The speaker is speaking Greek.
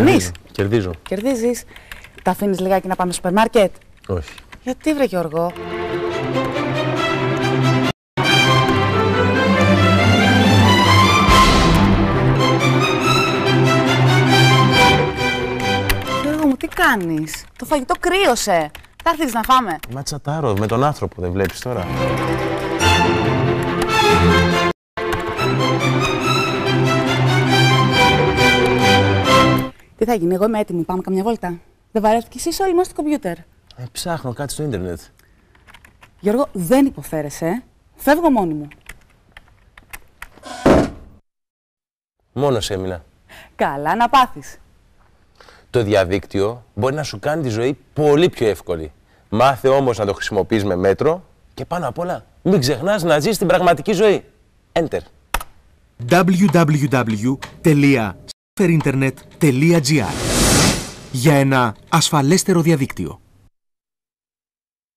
Κάνεις? Κερδίζω. Κερδίζεις. Τα αφήνεις λιγάκι να πάμε στο σούπερ μάρκετ? Όχι. Γιατί βρε Γιώργο? Γιώργο μου, τι κάνεις? Το φαγητό κρύωσε. Θα έρθεις να φάμε? Μα τσατάρω με τον άνθρωπο, δεν βλέπεις τώρα? Τι θα γίνει, εγώ είμαι έτοιμη. Πάμε καμιά βόλτα? Δεν βαρέθηκες εσύ, όλοι είμαστε στο κομπιούτερ. Ψάχνω κάτι στο ίντερνετ. Γιώργο, δεν υποφέρεσαι. Φεύγω μόνη μου. Μόνος έμεινα. Καλά να πάθεις. Το διαδίκτυο μπορεί να σου κάνει τη ζωή πολύ πιο εύκολη. Μάθε όμως να το χρησιμοποιείς με μέτρο και πάνω απ' όλα μην ξεχνάς να ζεις την πραγματική ζωή. Enter. www.sferinternet.gr για ένα ασφαλέστερο διαδίκτυο.